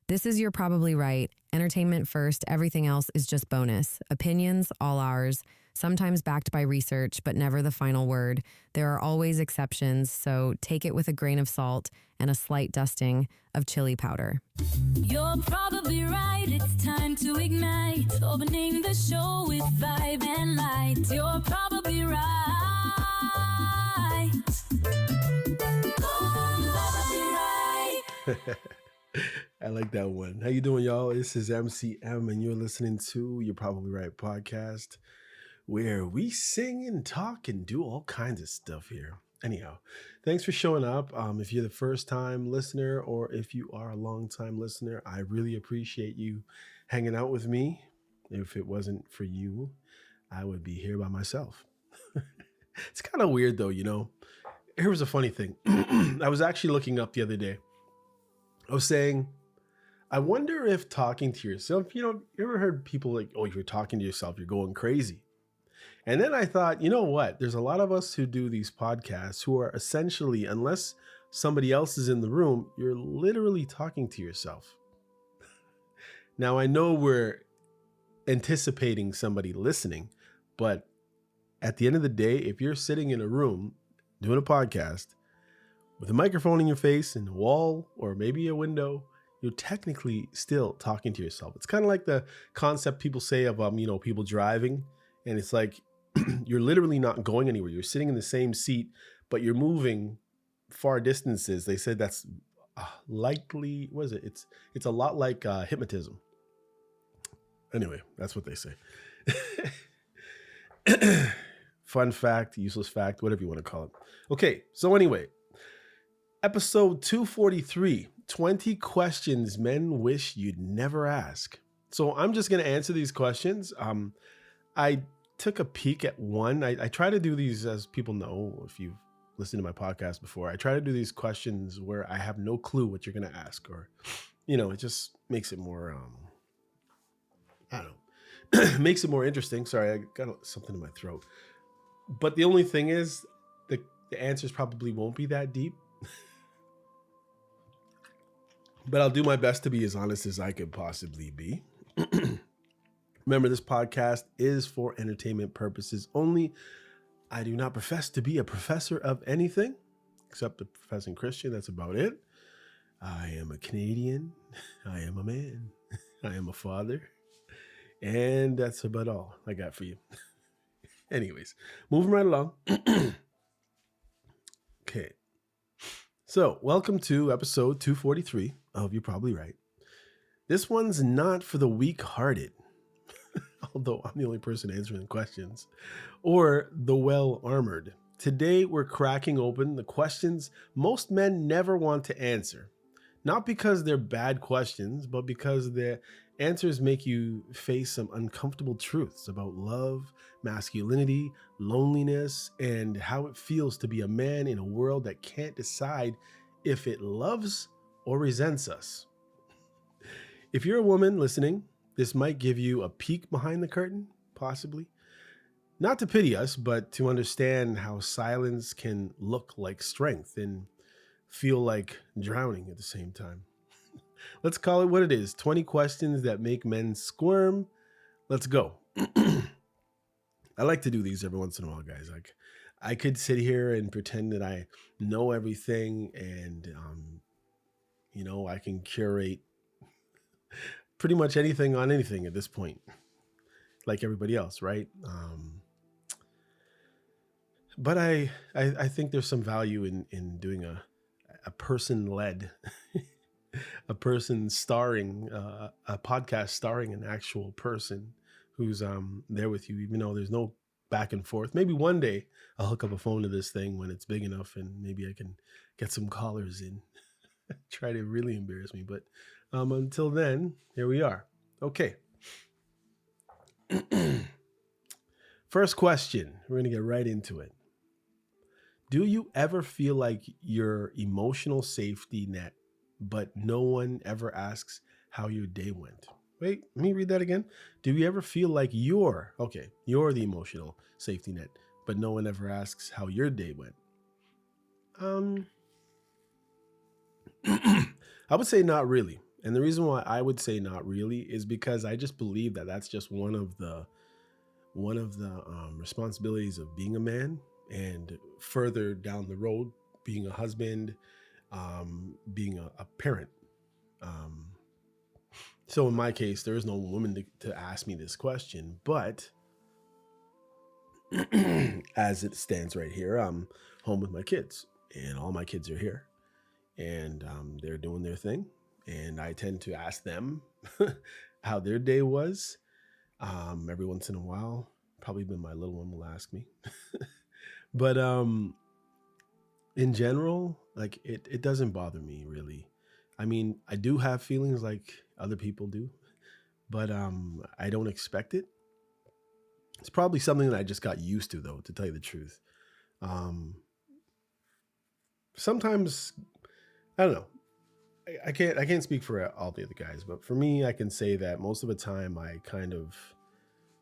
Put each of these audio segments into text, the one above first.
This is You're Probably Right. Entertainment first, everything else is just bonus. Opinions, all ours. Sometimes backed by research, but never the final word. There are always exceptions, so take it with a grain of salt and a slight dusting of chili powder. You're probably right, it's time to ignite. Opening the show with vibe and light. You're probably right. I like that one. How you doing, y'all? This is M.C.M, and you're listening to You're Probably Right podcast, where we sing and talk and do all kinds of stuff here. Anyhow, thanks for showing up. If you're the first time listener or if you are a long time listener, I really appreciate you hanging out with me. If it wasn't for you, I would be here by myself. It's kind of weird though, you know. Here was a funny thing. I was actually looking up the other day. I was saying, I wonder if talking to yourself, you ever heard people like, oh, if you're talking to yourself, you're going crazy. And then I thought, you know what? There's a lot of us who do these podcasts who are essentially, unless somebody else is in the room, you're literally talking to yourself. Now, I know we're anticipating somebody listening, but at the end of the day, if you're sitting in a room doing a podcast with a microphone in your face and a wall or maybe a window, you're technically still talking to yourself. It's kind of like the concept people say of, people driving, and it's like you're literally not going anywhere. You're sitting in the same seat, but you're moving far distances. They said that's likely, what is it? It's a lot like hypnotism. Anyway, that's what they say. Fun fact, useless fact, whatever you want to call it. Okay, so anyway, episode 243. 20 questions men wish you'd never ask. So I'm just going to answer these questions. I took a peek at one. I try to do these, as people know, if you've listened to my podcast before, I try to do these questions where I have no clue what you're going to ask, or, it just makes it more, makes it more interesting. Sorry, I got something in my throat. But the only thing is the answers probably won't be that deep. But I'll do my best to be as honest as I could possibly be. Remember, this podcast is for entertainment purposes only. I do not profess to be a professor of anything, except a professing Christian. That's about it. I am a Canadian. I am a man. I am a father. And that's about all I got for you. Anyways, moving right along. Okay. So, welcome to episode 243 of You're Probably Right. This one's not for the weak-hearted, although I'm the only person answering the questions, or the well-armored. Today, we're cracking open the questions most men never want to answer. Not because they're bad questions, but because the answers make you face some uncomfortable truths about love, masculinity, loneliness, and how it feels to be a man in a world that can't decide if it loves or resents us. If you're a woman listening, this might give you a peek behind the curtain, possibly. Not to pity us, but to understand how silence can look like strength and feel like drowning at the same time. Let's call it what it is. 20 questions that make men squirm. Let's go. I like to do these every once in a while, guys. Like, I could sit here and pretend that I know everything and, I can curate pretty much anything on anything at this point, like everybody else, right? But I think there's some value in doing a person-led, a person starring, a podcast starring an actual person who's there with you, even though there's no back and forth. Maybe one day I'll hook up a phone to this thing when it's big enough and maybe I can get some callers in. Try to really embarrass me. But until then, here we are. Okay. First question. We're going to get right into it. Do you ever feel like your emotional safety net, but no one ever asks how your day went? Wait, let me read that again. Do you ever feel like you're the emotional safety net, but no one ever asks how your day went? I would say not really. And the reason why I would say not really is because I just believe that that's just one of the responsibilities of being a man, and further down the road, being a husband, being a parent. Um, so in my case, there is no woman to ask me this question, but as it stands right here, I'm home with my kids, and all my kids are here, and they're doing their thing. And I tend to ask them how their day was every once in a while. Probably been my little one will ask me. But in general, like it doesn't bother me really. I mean, I do have feelings like other people do, but I don't expect it. It's probably something that I just got used to, though, to tell you the truth. Um, Sometimes I don't know. I can't speak for all the other guys, but for me, I can say that most of the time I kind of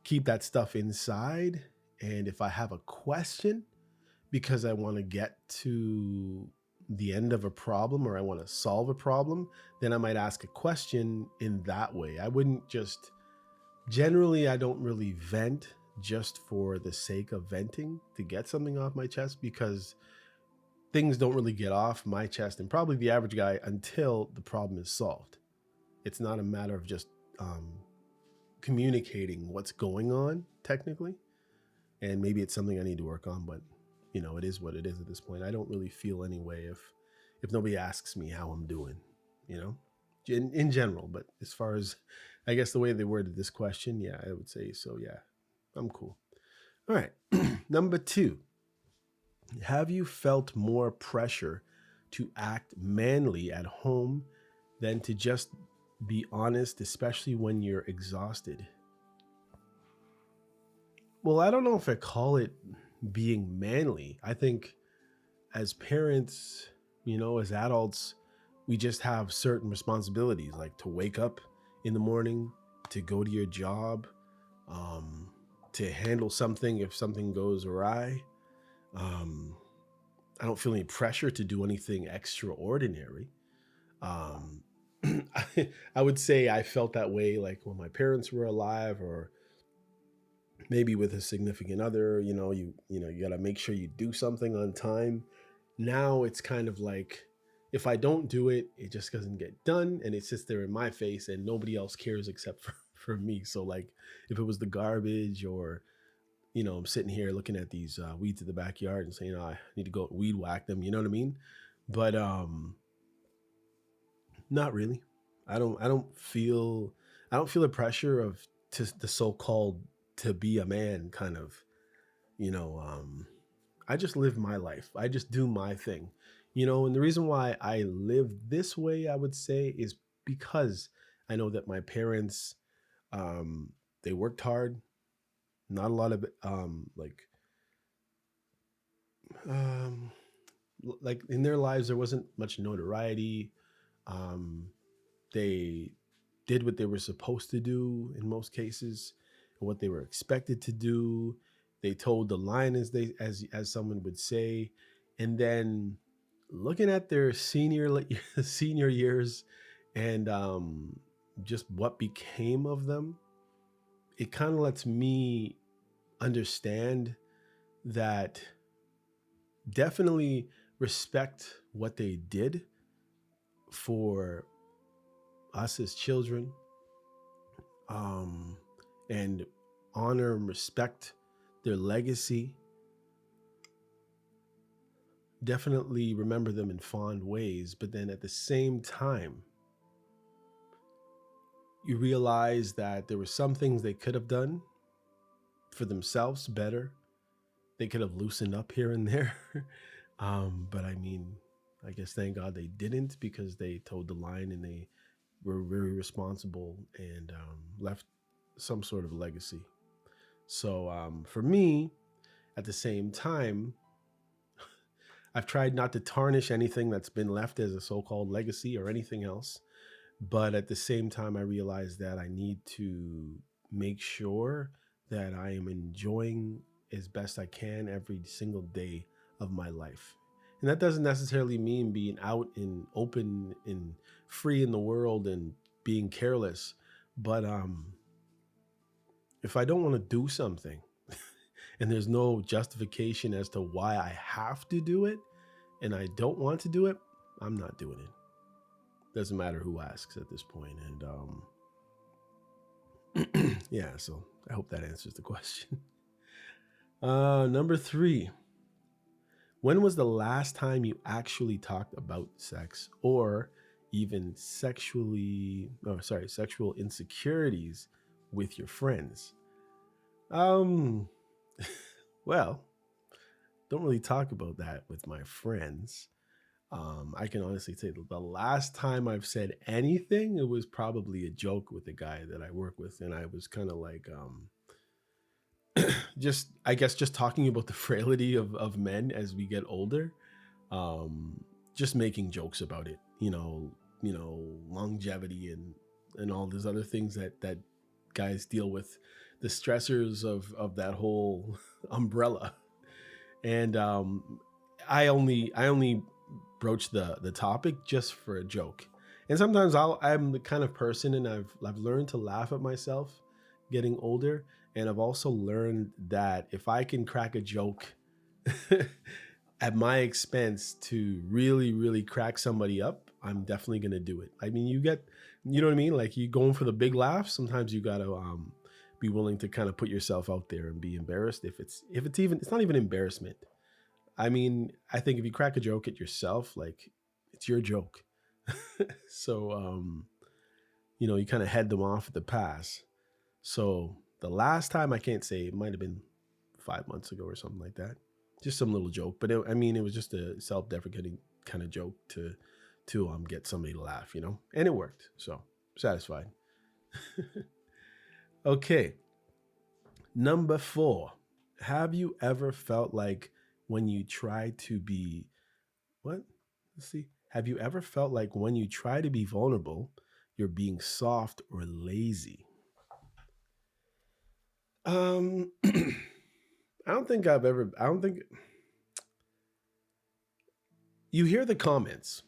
keep that stuff inside. And if I have a question because I want to get to the end of a problem or I want to solve a problem, then I might ask a question in that way. I wouldn't just generally, I don't really vent just for the sake of venting to get something off my chest, because things don't really get off my chest and probably the average guy until the problem is solved. It's not a matter of just um, communicating what's going on technically. And maybe it's something I need to work on, but it is what it is at this point. I don't really feel any way if nobody asks me how I'm doing, you know, in general. But as far as, I guess, the way they worded this question, yeah, I would say so. Yeah, I'm cool. All right. Number 2, have you felt more pressure to act manly at home than to just be honest, especially when you're exhausted? Well, I don't know if I call it being manly. I think as parents, as adults, we just have certain responsibilities, like to wake up in the morning, to go to your job, um, to handle something if something goes awry. Um, I don't feel any pressure to do anything extraordinary. Um, I would say I felt that way like when my parents were alive, or maybe with a significant other. You got to make sure you do something on time. Now it's kind of like, if I don't do it, it just doesn't get done, and it sits there in my face and nobody else cares except for me. So like, if it was the garbage, or I'm sitting here looking at these weeds in the backyard and saying, I need to go weed whack them, you know what I mean? But not really. I don't feel the pressure of, to the so-called, to be a man kind of, you know, I just live my life. I just do my thing. And the reason why I live this way, I would say, is because I know that my parents, they worked hard. Not a lot of um, like in their lives, there wasn't much notoriety. Um, they did what they were supposed to do in most cases, and what they were expected to do. They told the line, as someone would say. And then looking at their senior years, and just what became of them, it kind of lets me understand that definitely respect what they did for us as children, um, and honor and respect their legacy. Definitely remember them in fond ways, but then at the same time, you realize that there were some things they could have done for themselves better. They could have loosened up here and there. But I mean, I guess thank God they didn't, because they toed the line and they were very responsible, and left some sort of legacy. So for me, at the same time, I've tried not to tarnish anything that's been left as a so-called legacy or anything else. But at the same time, I realize that I need to make sure that I am enjoying as best I can every single day of my life. And that doesn't necessarily mean being out and open and free in the world and being careless. But if I don't want to do something and there's no justification as to why I have to do it and I don't want to do it, I'm not doing it. Doesn't matter who asks at this point. And yeah, so I hope that answers the question. Number 3. When was the last time you actually talked about sex or even sexual insecurities with your friends? Well, don't really talk about that with my friends. I can honestly say the last time I've said anything, it was probably a joke with the guy that I work with. And I was kind of like, I guess just talking about the frailty of men as we get older, just making jokes about it, longevity and all these other things that guys deal with, the stressors of that whole umbrella. And I only broach the topic just for a joke. And sometimes I'm the kind of person, and I've learned to laugh at myself getting older. And I've also learned that if I can crack a joke at my expense to really, really crack somebody up, I'm definitely going to do it. I mean, you know what I mean? Like, you going for the big laugh. Sometimes you got to be willing to kind of put yourself out there and be embarrassed. It's not even embarrassment. I mean, I think if you crack a joke at yourself, like, it's your joke. So, you kind of head them off at the pass. So the last time, I can't say, it might have been 5 months ago or something like that. Just some little joke. But it was just a self-deprecating kind of joke to get somebody to laugh, and it worked. So satisfied. Okay. Number 4, have you ever felt like when you try to be, have you ever felt like when you try to be vulnerable, you're being soft or lazy? I don't think you hear the comments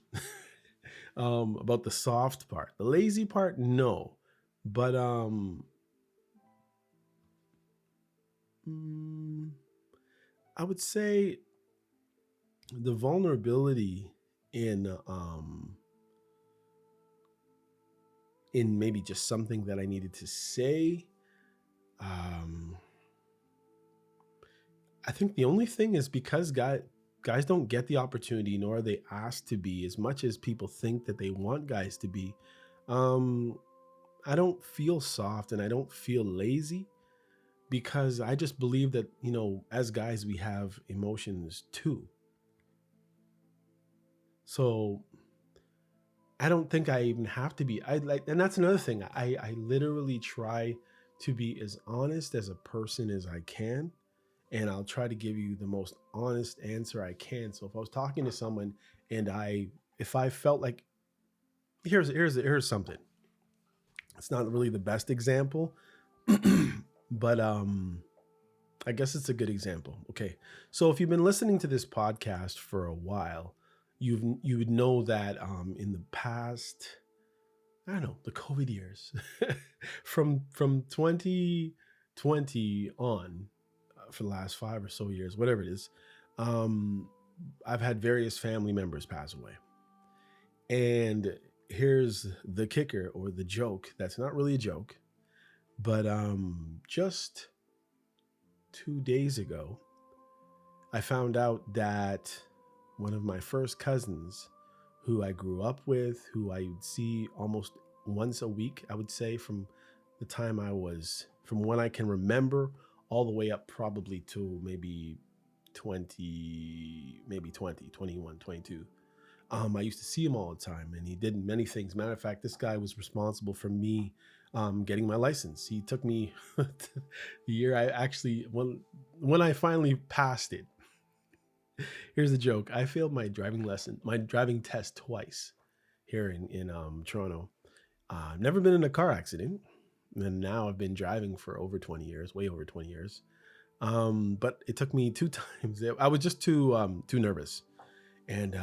about the soft part. The lazy part, no. But I would say the vulnerability in maybe just something that I needed to say. I think the only thing is because guys don't get the opportunity, nor are they asked to be, as much as people think that they want guys to be. I don't feel soft and I don't feel lazy, because I just believe that, as guys, we have emotions too. So I don't think I even have to be. And that's another thing. I literally try to be as honest as a person as I can, and I'll try to give you the most honest answer I can. So if I was talking to someone and if I felt like, here's something. It's not really the best example, but I guess it's a good example. Okay, so if you've been listening to this podcast for a while, you would know that in the past, I don't know, the COVID years, from 2020 on, for the last 5 or so years, whatever it is, I've had various family members pass away. And here's the kicker, or the joke. That's not really a joke, but just 2 days ago, I found out that one of my first cousins, who I grew up with, who I would see almost once a week, I would say, from when I can remember, all the way up probably to maybe 21, 22. I used to see him all the time, and he did many things. Matter of fact, this guy was responsible for me getting my license. He took me the year I actually, when I finally passed it. Here's the joke. I failed my driving test twice here in Toronto. I've never been in a car accident. And now I've been driving for over 20 years, way over 20 years. But it took me 2 times. I was just too nervous. And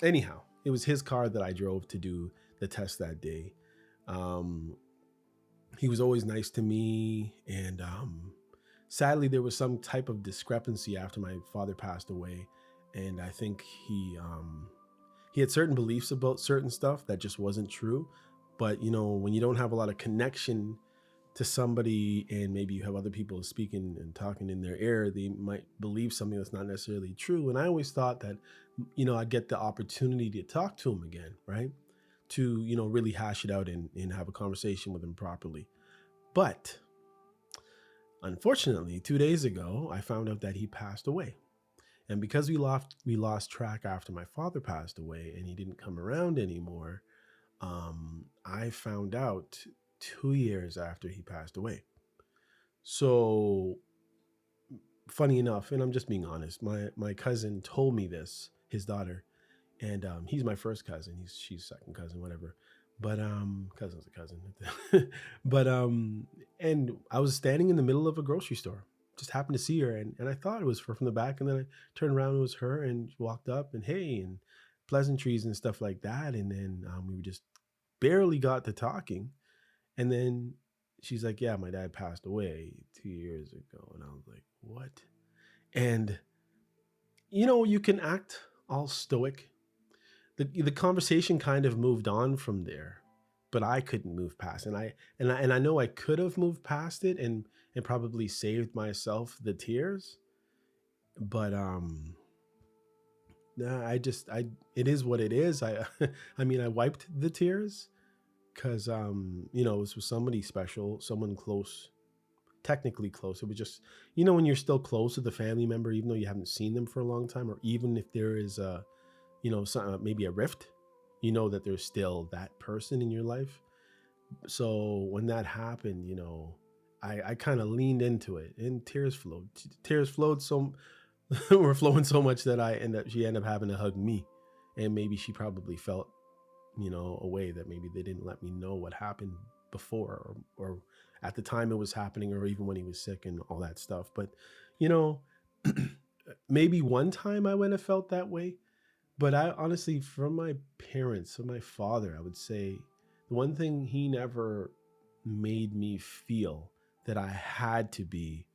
anyhow, it was his car that I drove to do the test that day. He was always nice to me, and sadly, there was some type of discrepancy after my father passed away, and I think he had certain beliefs about certain stuff that just wasn't true. But when you don't have a lot of connection to somebody, and maybe you have other people speaking and talking in their ear, they might believe something that's not necessarily true. And I always thought that I'd get the opportunity to talk to him again, right? To really hash it out and have a conversation with him properly. But unfortunately, 2 days ago, I found out that he passed away. And because we lost track after my father passed away and he didn't come around anymore, I found out 2 years after he passed away. So funny enough, and I'm just being honest, my cousin told me this, his daughter, and he's my first cousin. She's second cousin, whatever. But cousin's a cousin. But and I was standing in the middle of a grocery store, just happened to see her, and I thought it was her from the back, and then I turned around, it was her, and she walked up, and hey, and pleasantries and stuff like that, and then we were just barely got to talking, and then she's like, yeah, my dad passed away 2 years ago. And I was like, what? And you can act all stoic. The conversation kind of moved on from there, but I couldn't move past it. And I know I could have moved past it and probably saved myself the tears. But nah, it is what it is. I mean, I wiped the tears because it was with somebody special, someone close, technically close. It was just, when you're still close with a family member, even though you haven't seen them for a long time, or even if there is maybe a rift, that there's still that person in your life. So when that happened, I kind of leaned into it, and tears flowed. So were flowing so much that she ended up having to hug me, and maybe she probably felt a way that maybe they didn't let me know what happened before, or at the time it was happening, or even when he was sick and all that stuff. But maybe one time I wouldn't have felt that way. But I honestly, from my parents, from my father, I would say the one thing he never made me feel that I had to be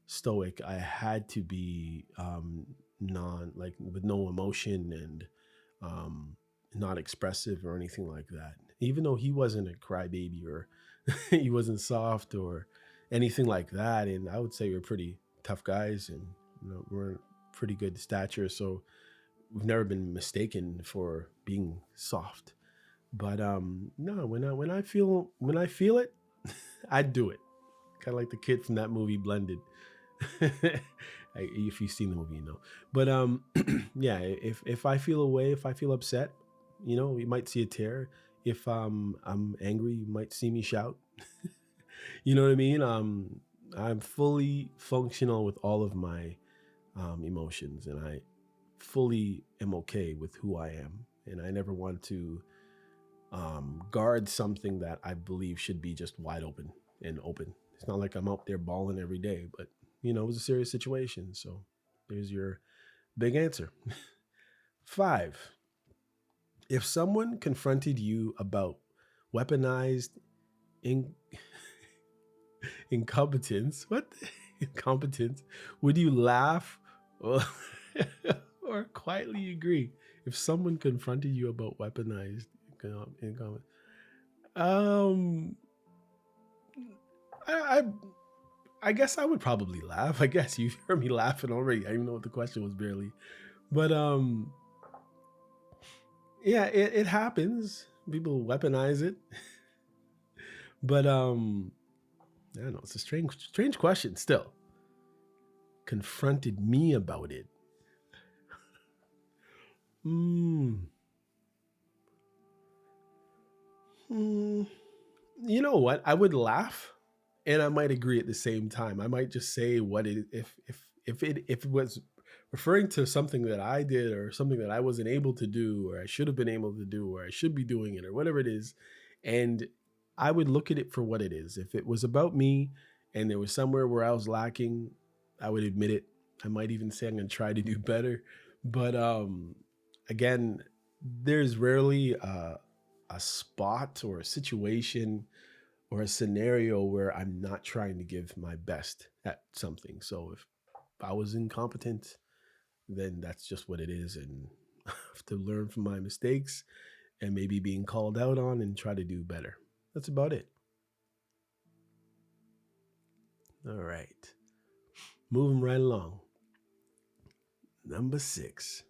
stoic, I had to be with no emotion and not expressive or anything like that. Even though he wasn't a crybaby, or he wasn't soft or anything like that. And I would say we're pretty tough guys, and we're pretty good stature. So we've never been mistaken for being soft. But no, when I feel it, I do it. Kind of like the kid from that movie Blended. If you've seen the movie, But yeah, if I feel away, if I feel upset, you might see a tear. If I'm angry, you might see me shout. You know what I mean? I'm fully functional with all of my emotions, and I fully am okay with who I am. And I never want to guard something that I believe should be just wide open and open. It's not like I'm out there bawling every day, but it was a serious situation. So there's your big answer. 5, if someone confronted you about weaponized incompetence, incompetence, would you laugh or quietly agree? If someone confronted you about weaponized incompetence, I guess I would probably laugh. I guess you've heard me laughing already. I don't even know what the question was barely. But yeah, it happens. People weaponize it. But I don't know. It's a strange question still. Confronted me about it. You know what? I would laugh, and I might agree at the same time. I might just say what it if it was referring to something that I did, or something that I wasn't able to do, or I should have been able to do, or I should be doing it, or whatever it is. And I would look at it for what it is. If it was about me and there was somewhere where I was lacking, I would admit it. I might even say I'm going to try to do better. But again, there's rarely a spot or a situation or a scenario where I'm not trying to give my best at something. So if I was incompetent, then that's just what it is. And I have to learn from my mistakes and maybe being called out on and try to do better. That's about it. All right. Moving right along. Number 6.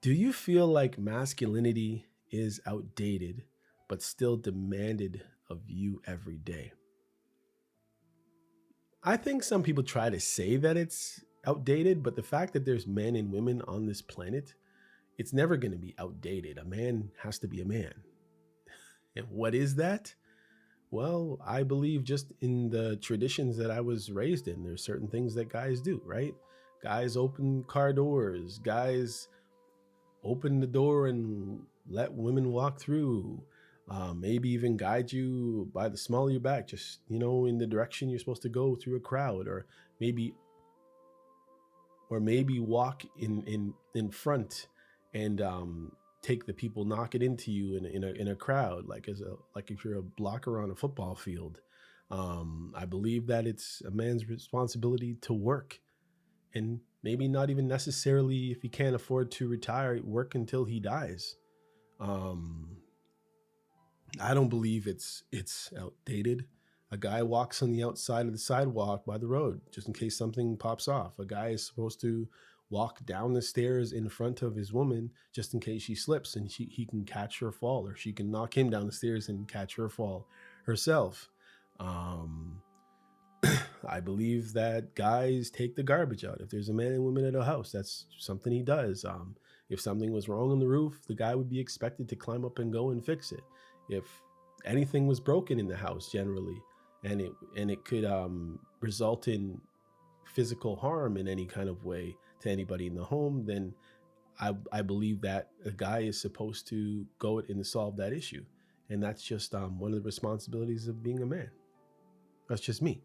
Do you feel like masculinity is outdated but still demanded of you every day? I think some people try to say that it's outdated, but the fact that there's men and women on this planet, it's never going to be outdated. A man has to be a man. And what is that? Well, I believe just in the traditions that I was raised in, there's certain things that guys do, right? Guys open car doors, guys open the door and let women walk through. Maybe even guide you by the small of your back, just, in the direction you're supposed to go through a crowd, or maybe walk in front and take the people knocking into you in a crowd, like if you're a blocker on a football field. I believe that it's a man's responsibility to work, and maybe not even necessarily, if he can't afford to retire, work until he dies. I don't believe it's outdated. A guy walks on the outside of the sidewalk by the road just in case something pops off. A guy is supposed to walk down the stairs in front of his woman just in case she slips and he can catch her fall, or she can knock him down the stairs and catch her fall herself. I believe that guys take the garbage out. If there's a man and woman at a house, that's something he does. If something was wrong on the roof, the guy would be expected to climb up and go and fix it. If anything was broken in the house generally, and it could result in physical harm in any kind of way to anybody in the home, then I believe that a guy is supposed to go and solve that issue. And that's just one of the responsibilities of being a man. That's just me.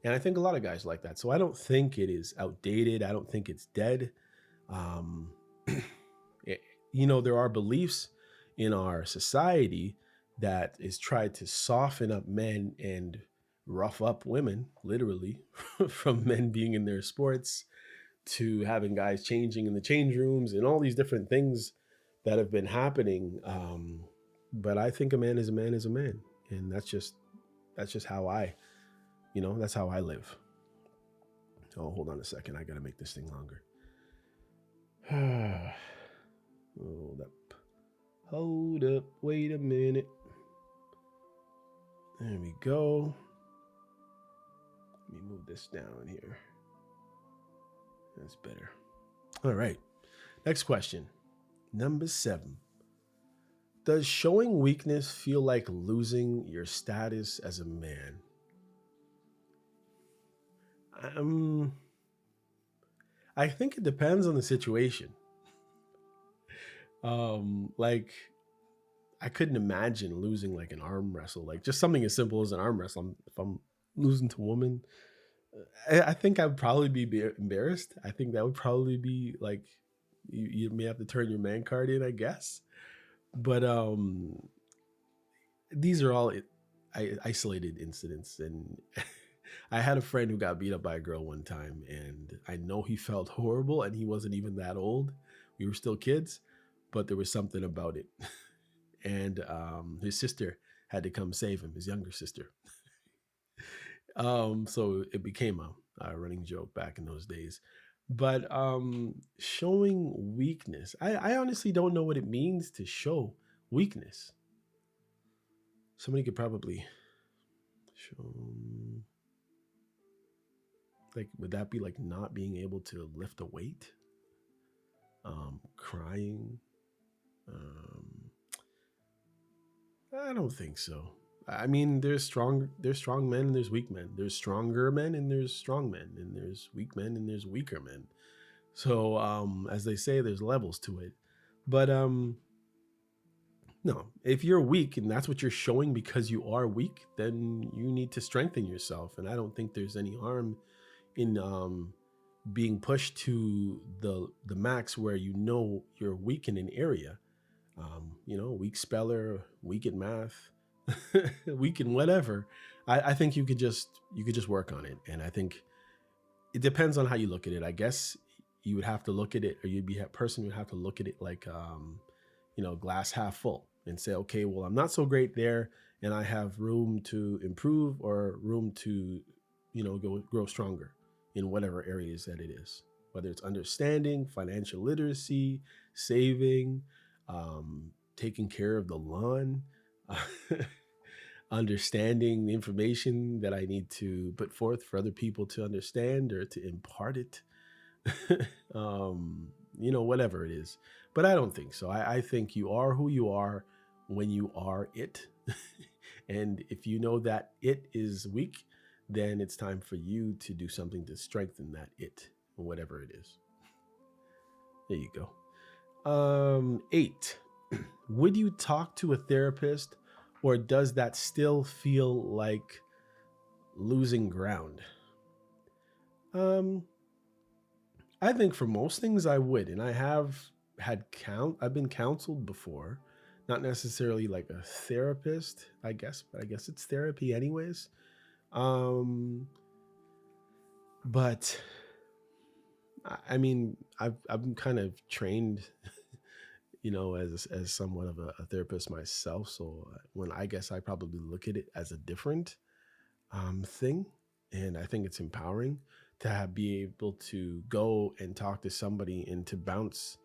And I think a lot of guys like that. So I don't think it is outdated. I don't think it's dead. There are beliefs in our society that is tried to soften up men and rough up women, literally, from men being in their sports to having guys changing in the change rooms and all these different things that have been happening. But I think a man is a man is a man. And that's just how that's how I live. Oh, hold on a second. I got to make this thing longer. Hold up. Wait a minute. There we go. Let me move this down here. That's better. All right. Next question. Number 7. Does showing weakness feel like losing your status as a man? I think it depends on the situation. Like, I couldn't imagine losing like an arm wrestle, like just something as simple as an arm wrestle. If I'm losing to a woman, I think I would probably be embarrassed. I think that would probably be like, you may have to turn your man card in, I guess. But these are all isolated incidents. And I had a friend who got beat up by a girl one time, and I know he felt horrible, and he wasn't even that old. We were still kids, but there was something about it. And his sister had to come save him, his younger sister. So it became a running joke back in those days. But showing weakness, I honestly don't know what it means to show weakness. Somebody could probably show, like, would that be like not being able to lift a weight? Crying? I don't think so. I mean, there's strong men and there's weak men. There's stronger men and there's strong men, and there's weak men and there's weaker men. So, as they say, there's levels to it. But no, if you're weak and that's what you're showing because you are weak, then you need to strengthen yourself. And I don't think there's any harm in being pushed to the max where you're weak in an area, weak speller, weak in math, weak in whatever. I think you could just work on it. And I think it depends on how you look at it. I guess you would have to look at it, or you'd be a person who would have to look at it like, glass half full, and say, okay, well, I'm not so great there, and I have room to improve, or room to, grow stronger in whatever areas that it is, whether it's understanding, financial literacy, saving, taking care of the lawn, understanding the information that I need to put forth for other people to understand or to impart it, whatever it is. But I don't think so. I think you are who you are when you are it. And if you know that it is weak, then it's time for you to do something to strengthen that it, whatever it is. There you go. 8. Would you talk to a therapist, or does that still feel like losing ground? I think for most things I would, and I have I've been counseled before, not necessarily like a therapist, I guess, but I guess it's therapy anyways. But I mean, I'm kind of trained, as somewhat of a therapist myself. So when I guess I probably look at it as a different thing, and I think it's empowering to be able to go and talk to somebody and to bounce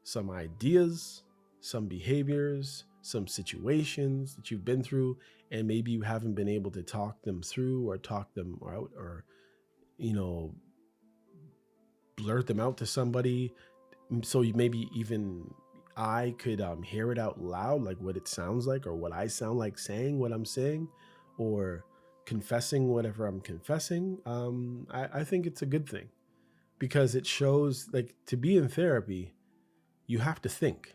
some ideas, some behaviors, some situations that you've been through, and maybe you haven't been able to talk them through or talk them out, or blurt them out to somebody. So maybe even I could hear it out loud, like what it sounds like, or what I sound like saying what I'm saying, or confessing whatever I'm confessing. I think it's a good thing, because it shows, like, to be in therapy, you have to think.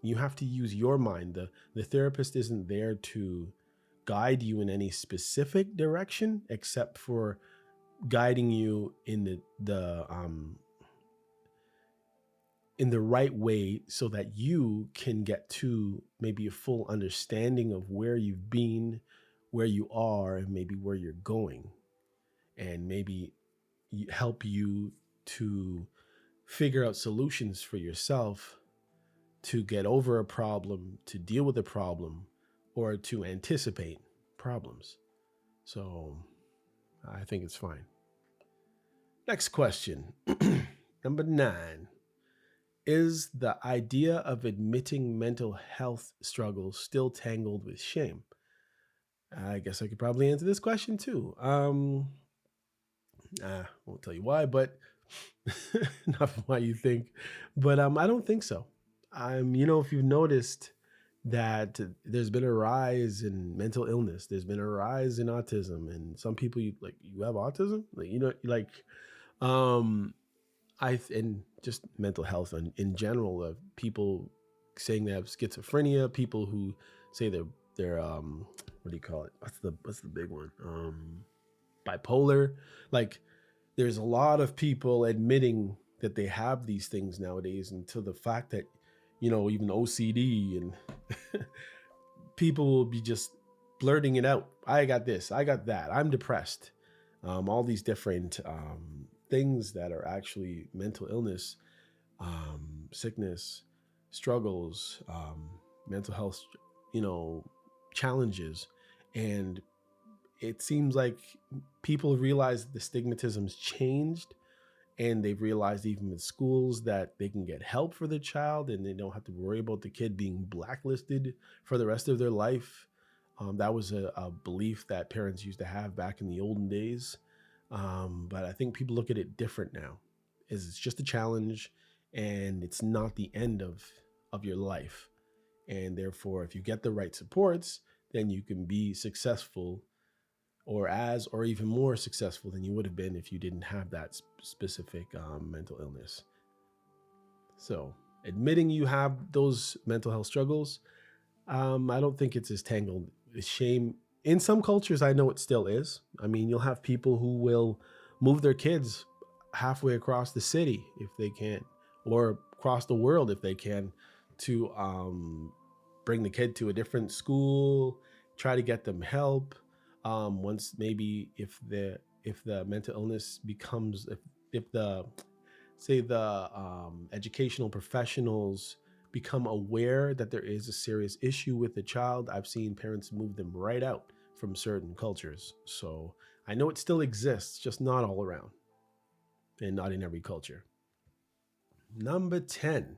You have to use your mind. The therapist isn't there to guide you in any specific direction, except for guiding you in the right way, so that you can get to maybe a full understanding of where you've been, where you are, and maybe where you're going, and maybe help you to figure out solutions for yourself to get over a problem, to deal with a problem, or to anticipate problems. So I think it's fine. Next question. Number 9. Is the idea of admitting mental health struggles still tangled with shame? I guess I could probably answer this question too. I won't tell you why, but not why you think, but I don't think so. If you've noticed that there's been a rise in mental illness, there's been a rise in autism, and some people, you have autism, and just mental health in general, of people saying they have schizophrenia, people who say they're what do you call it? What's the big one? Bipolar. Like, there's a lot of people admitting that they have these things nowadays, and to the fact that, even OCD, and people will be just blurting it out. I got this, I got that, I'm depressed. All these different things that are actually mental illness, sickness, struggles, mental health, challenges. And it seems like people realize the stigmatism's changed, and they've realized even with schools that they can get help for their child, and they don't have to worry about the kid being blacklisted for the rest of their life. That was a belief that parents used to have back in the olden days. But I think people look at it different now. It's just a challenge, and it's not the end of your life. And therefore, if you get the right supports, then you can be successful, or even more successful than you would have been if you didn't have that specific mental illness. So admitting you have those mental health struggles, I don't think it's as tangled with shame. In some cultures, I know it still is. I mean, you'll have people who will move their kids halfway across the city if they can, or across the world if they can, to bring the kid to a different school, try to get them help. Once maybe if the mental illness becomes, if the say the educational professionals become aware that there is a serious issue with the child, I've seen parents move them right out from certain cultures. So I know it still exists, just not all around and not in every culture. Number 10.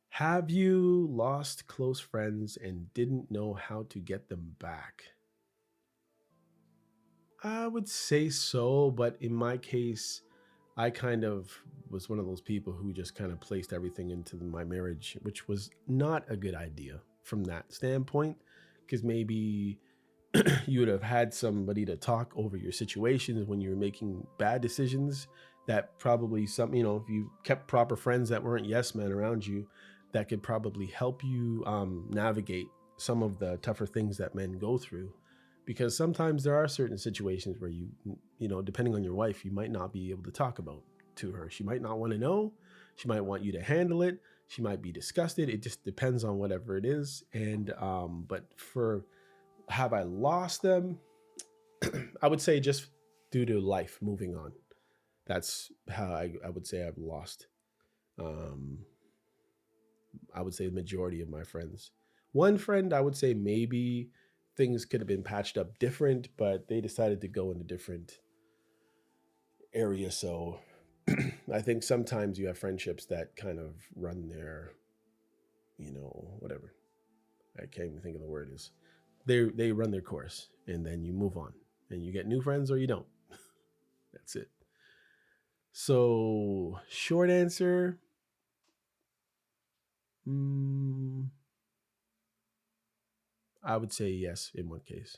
Have you lost close friends and didn't know how to get them back? I would say so, but in my case, I kind of was one of those people who just kind of placed everything into my marriage, which was not a good idea from that standpoint, because maybe you would have had somebody to talk over your situations when you were making bad decisions. That probably some, if you kept proper friends that weren't yes men around you, that could probably help you navigate some of the tougher things that men go through. Because sometimes there are certain situations where depending on your wife, you might not be able to talk about to her. She might not want to know. She might want you to handle it. She might be disgusted. It just depends on whatever it is. And but for have I lost them? I would say just due to life moving on. That's how I would say I've lost. I would say the majority of my friends. One friend, I would say maybe things could have been patched up different, but they decided to go in a different area. So I think sometimes you have friendships that kind of run their, whatever. I can't even think of the word is. They run their course, and then you move on and you get new friends or you don't. That's it. So short answer. I would say yes in one case.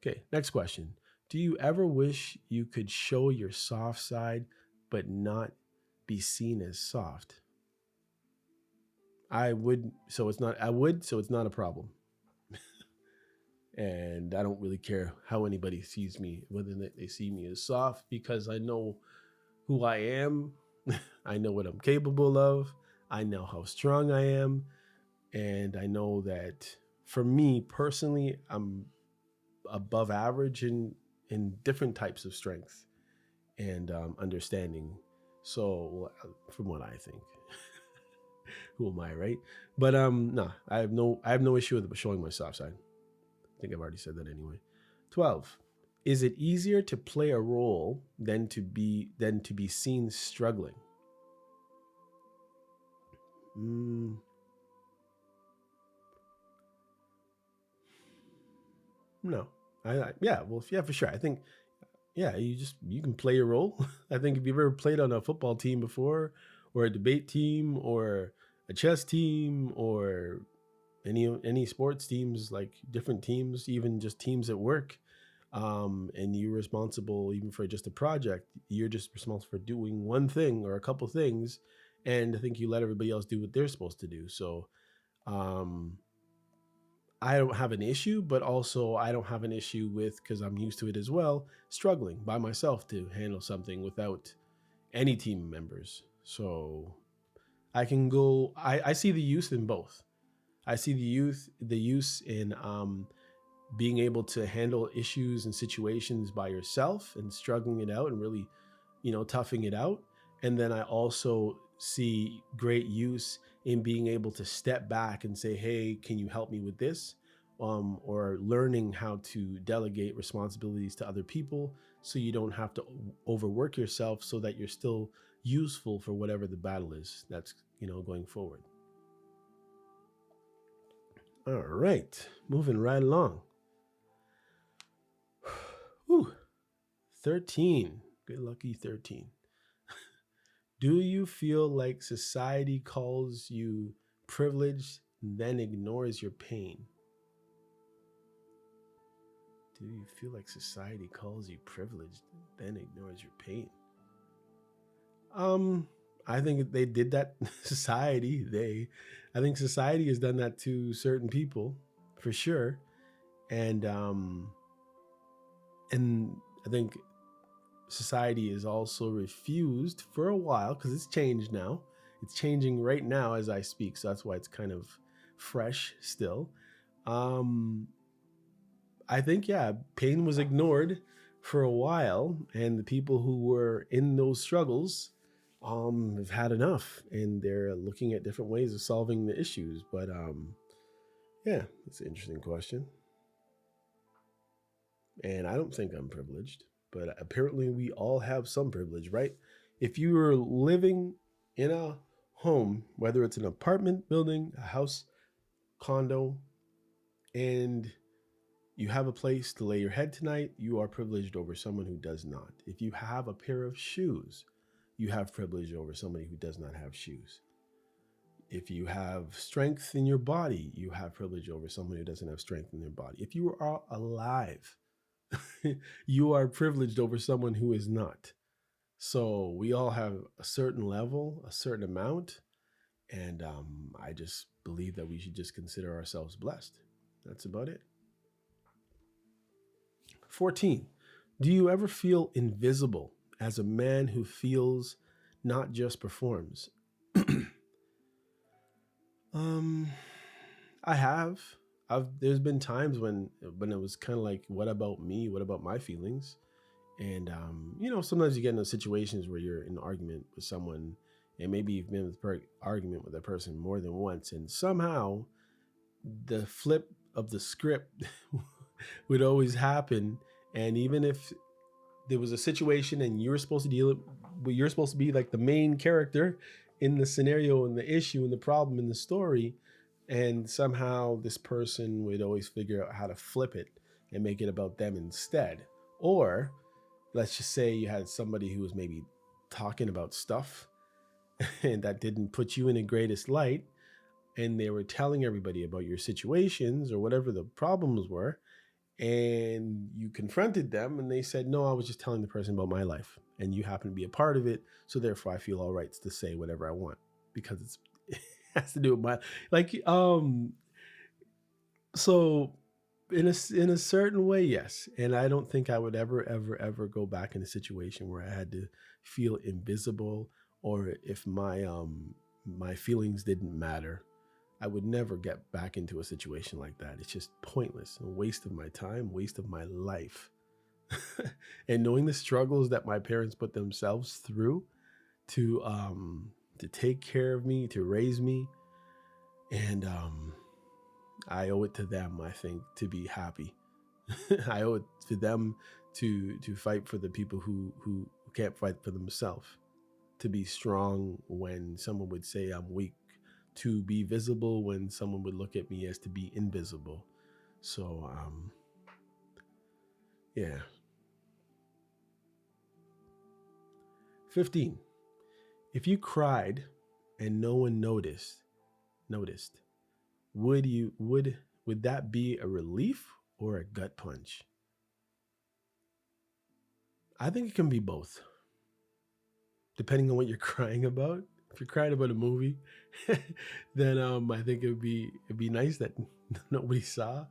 Okay, next question. Do you ever wish you could show your soft side but not be seen as soft? I would, so it's not a problem. And I don't really care how anybody sees me, whether they see me as soft, because I know who I am. I know what I'm capable of. I know how strong I am. And I know that for me personally, I'm above average in different types of strength and understanding. So from what I think, who am I, right? But no, I have no issue with showing my soft side. I think I've already said that anyway. 12. Is it easier to play a role than to be seen struggling? No. Yeah, well, yeah, for sure. I think, yeah, you can play a role. I think if you've ever played on a football team before, or a debate team, or a chess team, or any sports teams, like different teams, even just teams at work, and you're responsible even for just a project, you're just responsible for doing one thing or a couple things, and I think you let everybody else do what they're supposed to do. So I don't have an issue, but also I don't have an issue with, because I'm used to it as well, struggling by myself to handle something without any team members. So I can go, I see the use in both. I see the use in being able to handle issues and situations by yourself and struggling it out and really, toughing it out. And then I also see great use in being able to step back and say, hey, can you help me with this? Or learning how to delegate responsibilities to other people so you don't have to overwork yourself, so that you're still useful for whatever the battle is that's, going forward. All right, moving right along. Whew. 13. Good lucky 13. Do you feel like society calls you privileged, then ignores your pain? Do you feel like society calls you privileged, then ignores your pain? I think they did that. I think society has done that to certain people, for sure. And I think society is also refused for a while, because it's changed now. It's changing right now as I speak, so that's why it's kind of fresh still. Um, I think, yeah, pain was ignored for a while, and the people who were in those struggles have had enough, and they're looking at different ways of solving the issues. But yeah, it's an interesting question. And I don't think I'm privileged, but apparently we all have some privilege, right? If you are living in a home, whether it's an apartment building, a house, condo, and you have a place to lay your head tonight, you are privileged over someone who does not. If you have a pair of shoes, you have privilege over somebody who does not have shoes. If you have strength in your body, you have privilege over someone who doesn't have strength in their body. If you are alive, you are privileged over someone who is not. So we all have a certain level, a certain amount, and I just believe that we should just consider ourselves blessed. That's about it. 14. Do you ever feel invisible as a man who feels, not just performs? I have. There's been times when it was kind of like, what about me? What about my feelings? And sometimes you get into situations where you're in an argument with someone, and maybe you've been in argument with a person more than once, and somehow the flip of the script would always happen. And even if there was a situation and you were supposed to you're supposed to be like the main character in the scenario and the issue and the problem in the story, and somehow this person would always figure out how to flip it and make it about them instead. Or let's just say you had somebody who was maybe talking about stuff and that didn't put you in the greatest light, and they were telling everybody about your situations or whatever the problems were, and you confronted them and they said, no, I was just telling the person about my life and you happen to be a part of it, so therefore I feel all right to say whatever I want because it has to do with my, like, so in a certain way, yes. And I don't think I would ever go back in a situation where I had to feel invisible, or if my feelings didn't matter. I would never get back into a situation like that. It's just pointless, a waste of my time, waste of my life. And knowing the struggles that my parents put themselves through to take care of me, to raise me, and I owe it to them, I think, to be happy. I owe it to them to fight for the people who can't fight for themselves, to be strong when someone would say I'm weak, to be visible when someone would look at me as to be invisible. So, yeah. 15. If you cried and no one noticed, would that be a relief or a gut punch? I think it can be both, depending on what you're crying about. If you're crying about a movie, then I think it'd be nice that nobody saw.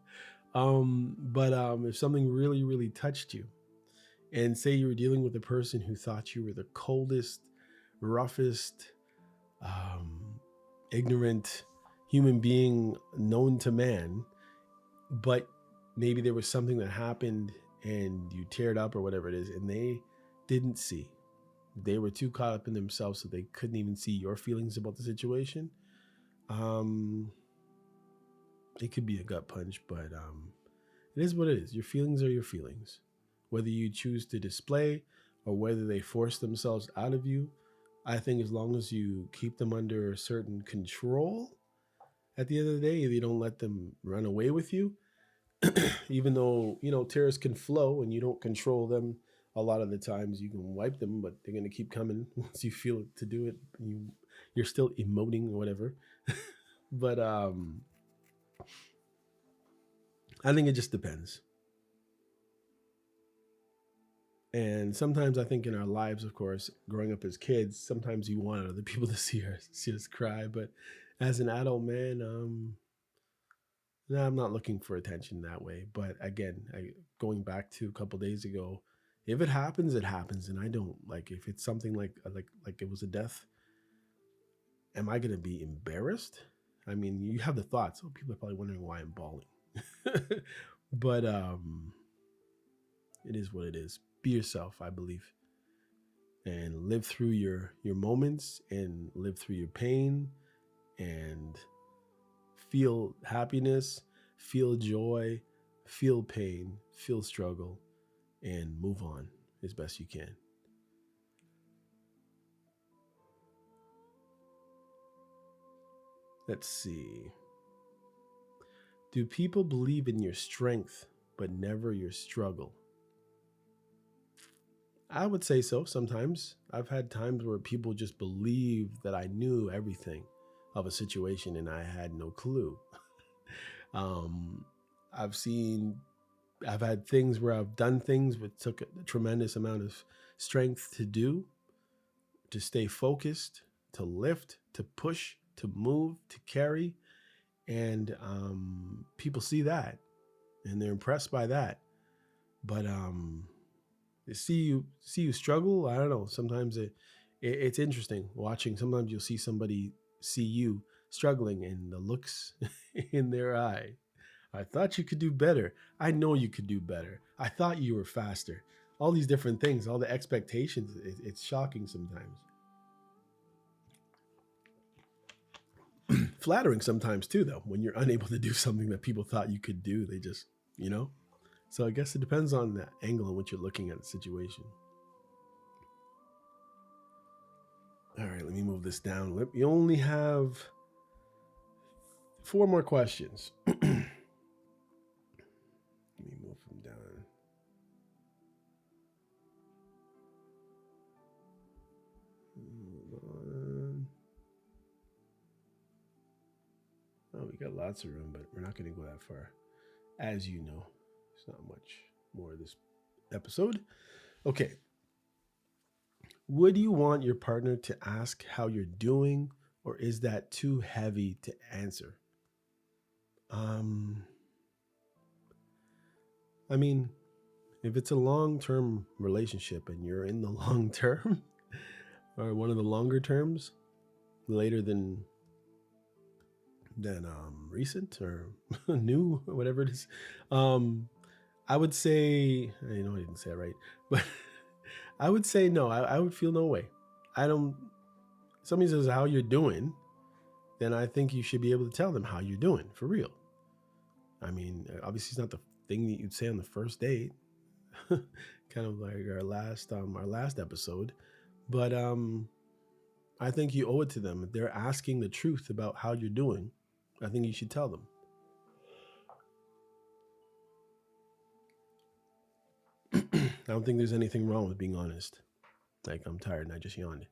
But if something really, really touched you, and say you were dealing with a person who thought you were the coldest, roughest, ignorant human being known to man, but maybe there was something that happened and you teared up or whatever it is, and they didn't see. They were too caught up in themselves, so they couldn't even see your feelings about the situation. It could be a gut punch, but it is what it is. Your feelings are your feelings. Whether you choose to display or whether they force themselves out of you, I think as long as you keep them under a certain control, at the end of the day, you don't let them run away with you. Even though, tears can flow and you don't control them, a lot of the times you can wipe them, but they're going to keep coming once you feel it to do it. You're still emoting or whatever. But I think it just depends. And sometimes I think in our lives, of course, growing up as kids, sometimes you want other people to see us cry. But as an adult man, no, I'm not looking for attention that way. But again, going back to a couple days ago, If it happens, it happens, and I don't like if it's something like it was a death. Am I gonna be embarrassed? I mean, you have the thoughts. Oh, people are probably wondering why I'm bawling, but it is what it is. Be yourself, I believe, and live through your moments and live through your pain and feel happiness, feel joy, feel pain, feel struggle, and move on as best you can. Let's see. Do people believe in your strength but never your struggle? I would say so sometimes. I've had times where people just believe that I knew everything of a situation and I had no clue. um, I've seen, I've had things where I've done things which took a tremendous amount of strength to do, to stay focused, to lift, to push, to move, to carry. And people see that and they're impressed by that. But to see you struggle, I don't know. Sometimes it's interesting watching. Sometimes you'll see somebody see you struggling and the looks in their eye. I thought you could do better. I know you could do better. I thought you were faster. All these different things, all the expectations. It's shocking sometimes. Flattering sometimes too, though, when you're unable to do something that people thought you could do. They just, So I guess it depends on the angle in which you're looking at the situation. All right, let me move this down. We only have 4 more questions. Let me move them down. Hold on. Oh, we got lots of room, but we're not going to go that far. As you know, there's not much more of this episode. Okay. Would you want your partner to ask how you're doing, or is that too heavy to answer? I mean, if it's a long-term relationship and you're in the long term or one of the longer terms, later than recent or new, or whatever it is, I would say, I didn't say it right, but I would say no. I would feel no way. Somebody says how you're doing, then I think you should be able to tell them how you're doing for real. I mean, obviously it's not the thing that you'd say on the first date, kind of like our last episode, but I think you owe it to them. If they're asking the truth about how you're doing, I think you should tell them. I don't think there's anything wrong with being honest. Like, I'm tired and I just yawned.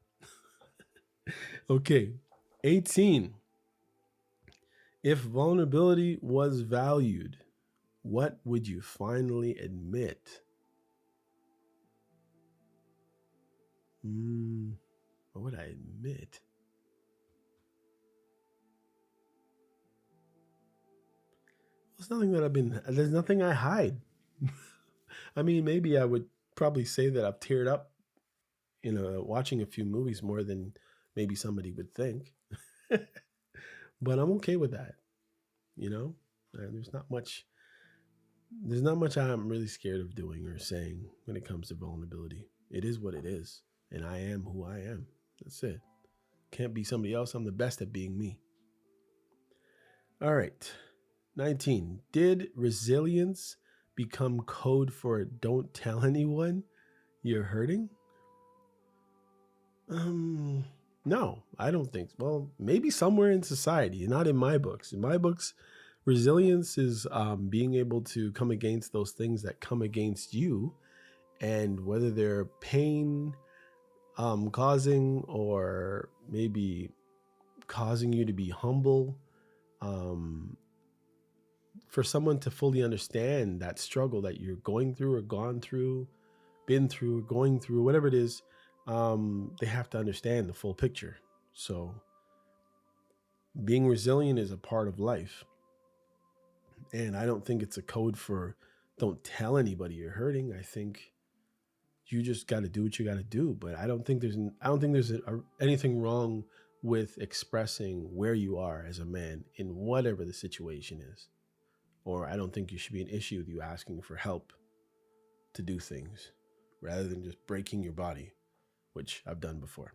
Okay, 18. If vulnerability was valued, what would you finally admit? What would I admit? There's nothing I hide. I mean, maybe I would probably say that I've teared up, watching a few movies more than maybe somebody would think. But I'm okay with that. There's not much I'm really scared of doing or saying when it comes to vulnerability. It is what it is. And I am who I am. That's it. Can't be somebody else. I'm the best at being me. All right. 19. Did resilience become code for don't tell anyone you're hurting? No, I don't think. Well, maybe somewhere in society, not in my books. In my books, resilience is being able to come against those things that come against you, and whether they're pain causing or maybe causing you to be humble, for someone to fully understand that struggle that you're going through or gone through, been through, going through, whatever it is, they have to understand the full picture. So being resilient is a part of life. And I don't think it's a code for don't tell anybody you're hurting. I think you just got to do what you got to do. But I don't think there's anything wrong with expressing where you are as a man in whatever the situation is. Or I don't think you should be an issue with you asking for help to do things rather than just breaking your body, which I've done before.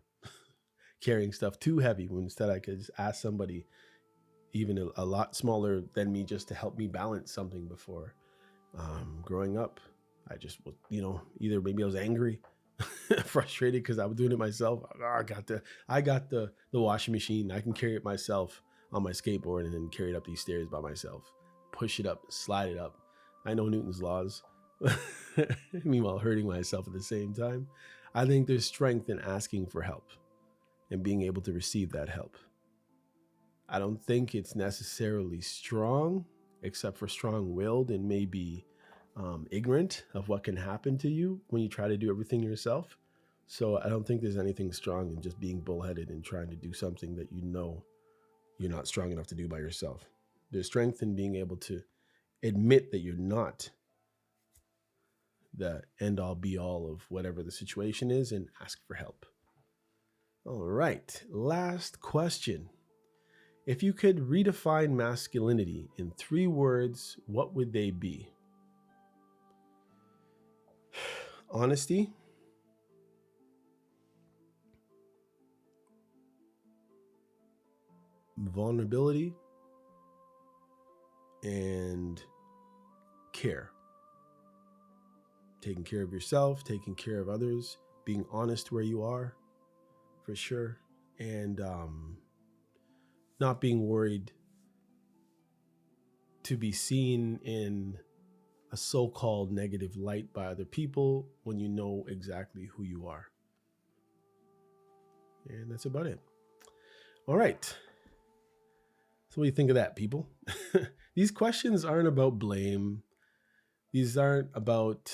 Carrying stuff too heavy when instead I could just ask somebody even a lot smaller than me just to help me balance something before. Growing up, I just was, either maybe I was angry, frustrated because I was doing it myself. Oh, I got the washing machine. I can carry it myself on my skateboard and then carry it up these stairs by myself. Push it up, slide it up. I know Newton's laws. Meanwhile, hurting myself at the same time. I think there's strength in asking for help and being able to receive that help. I don't think it's necessarily strong, except for strong-willed and maybe ignorant of what can happen to you when you try to do everything yourself. So I don't think there's anything strong in just being bullheaded and trying to do something that you know you're not strong enough to do by yourself. There's strength in being able to admit that you're not the end all be all of whatever the situation is and ask for help. All right, last question. If you could redefine masculinity in 3 words, what would they be? Honesty, vulnerability, and care. Taking care of yourself, taking care of others, being honest where you are, for sure, and not being worried to be seen in a so-called negative light by other people when you know exactly who you are. And that's about it. All right. So what do you think of that, people? These questions aren't about blame. These aren't about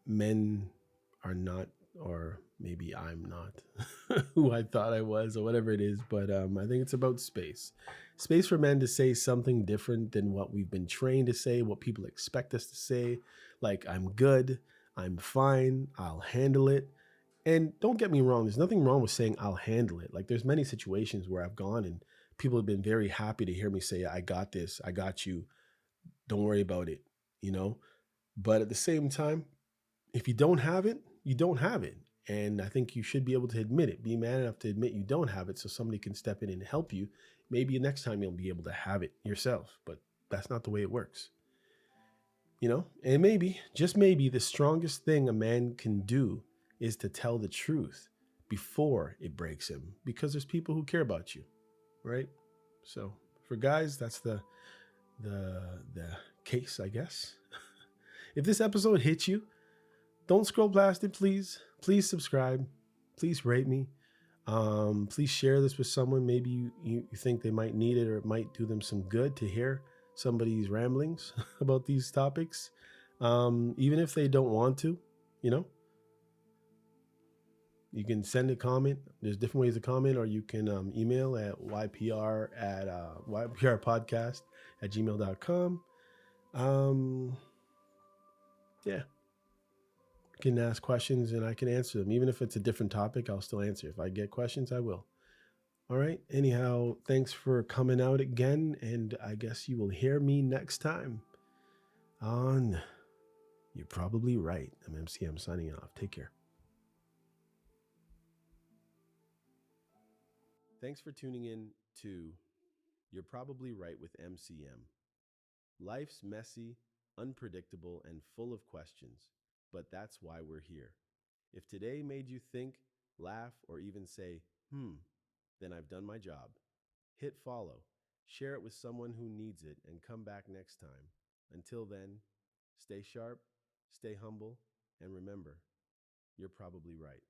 men are not, or maybe I'm not who I thought I was or whatever it is. But I think it's about space. Space for men to say something different than what we've been trained to say, what people expect us to say. Like, I'm good, I'm fine, I'll handle it. And don't get me wrong, there's nothing wrong with saying I'll handle it. Like, there's many situations where I've gone and people have been very happy to hear me say, I got this, I got you, don't worry about it, But at the same time, if you don't have it, you don't have it. And I think you should be able to admit it. Be man enough to admit you don't have it so somebody can step in and help you. Maybe next time you'll be able to have it yourself, but that's not the way it works. And maybe, just maybe, the strongest thing a man can do is to tell the truth before it breaks him, because there's people who care about you, right? So for guys, that's the case, I guess. If this episode hits you, don't scroll past it, please. Please subscribe. Please rate me. Please share this with someone. Maybe you think they might need it, or it might do them some good to hear somebody's ramblings about these topics. Even if they don't want to, you can send a comment. There's different ways to comment, or you can email at yprpodcast@gmail.com. Yeah. You can ask questions and I can answer them. Even if it's a different topic, I'll still answer. If I get questions, I will. All right. Anyhow, thanks for coming out again. And I guess you will hear me next time on You're Probably Right. I'm M.C.M signing off. Take care. Thanks for tuning in to You're Probably Right with M.C.M. Life's messy, unpredictable, and full of questions, but that's why we're here. If today made you think, laugh, or even say, then I've done my job. Hit follow, share it with someone who needs it, and come back next time. Until then, stay sharp, stay humble, and remember, you're probably right.